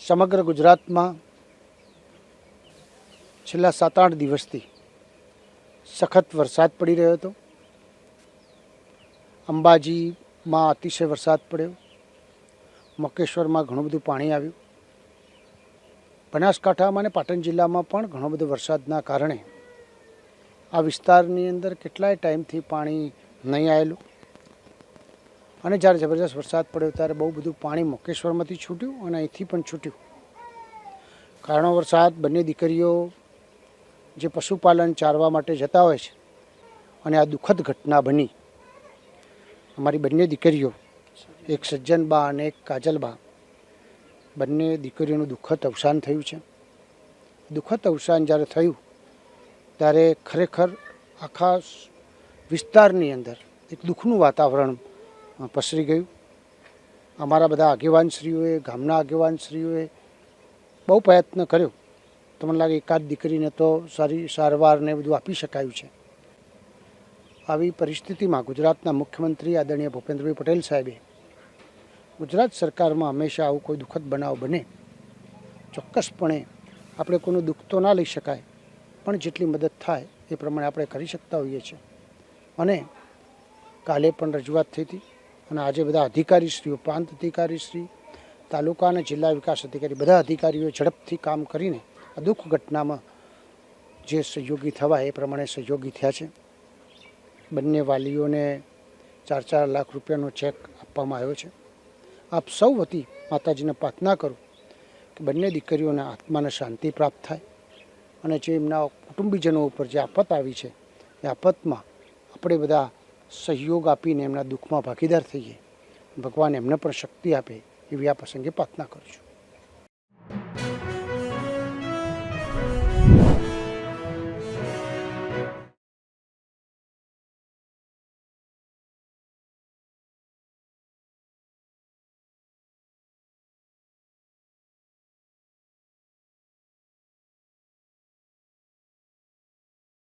સમગ્ર ગુજરાતમાં છેલ્લા 7-8 દિવસથી સખત વરસાદ પડી રહ્યો હતો। અંબાજીમાં અતિશય વરસાદ પડ્યો, મકેશ્વરમાં ઘણું બધું પાણી આવ્યું, બનાસકાંઠામાં અને પાટણ જિલ્લામાં પણ ઘણો બધો વરસાદના કારણે આ વિસ્તારની અંદર કેટલાય ટાઈમથી પાણી નહીં આવેલું અને જ્યારે જબરજસ્ત વરસાદ પડ્યો ત્યારે બહુ બધું પાણી મકેશ્વરમાંથી છૂટ્યું અને અહીંથી પણ છૂટ્યું। કારણો વરસાદ બંને દીકરીઓ જે પશુપાલન ચારવા માટે જતા હોય છે અને આ દુઃખદ ઘટના બની। અમારી બંને દીકરીઓ, એક સજ્જનબા અને એક કાજલબા, બંને દીકરીઓનું દુઃખદ અવસાન થયું છે। દુઃખદ અવસાન જ્યારે થયું ત્યારે ખરેખર આખા વિસ્તારની અંદર એક દુઃખનું વાતાવરણ પસરી ગયું। અમારા બધા આગેવાનશ્રીઓએ, ગામના આગેવાનશ્રીઓએ બહુ પ્રયત્ન કર્યો, તો મને લાગે એકાદ દીકરીને તો સારી સારવારને બધું આપી શકાયું છે। આવી પરિસ્થિતિમાં ગુજરાતના મુખ્યમંત્રી આદરણીય ભૂપેન્દ્રભાઈ પટેલ સાહેબે ગુજરાત સરકારમાં હંમેશા આવું કોઈ દુઃખદ બનાવ બને, ચોક્કસપણે આપણે કોઈનું દુઃખ તો ના લઈ શકાય, પણ જેટલી મદદ થાય એ પ્રમાણે આપણે કરી શકતા હોઈએ છીએ। અને કાલે પણ રજૂઆત થઈ હતી અને આજે બધા અધિકારીશ્રીઓ, પ્રાંત અધિકારીશ્રી, તાલુકા અને જિલ્લા વિકાસ અધિકારી, બધા અધિકારીઓ ઝડપથી કામ કરીને આ દુઃખ ઘટનામાં જે સહયોગી થવા એ પ્રમાણે સહયોગી થયા છે। બંને વાલીઓને 4-4 લાખ રૂપિયાનો ચેક આપવામાં આવ્યો છે। આપ સૌ વતી માતાજીને પ્રાર્થના કરું કે બંને દીકરીઓના આત્માને શાંતિ પ્રાપ્ત થાય અને જે એમના કુટુંબીજનો ઉપર જે આફત આવી છે એ આફતમાં આપણે બધા સહયોગ આપીને એમના દુઃખમાં ભાગીદાર થઈએ। ભગવાન એમને પણ શક્તિ આપે એવી આ પ્રસંગે પ્રાર્થના કરું છું।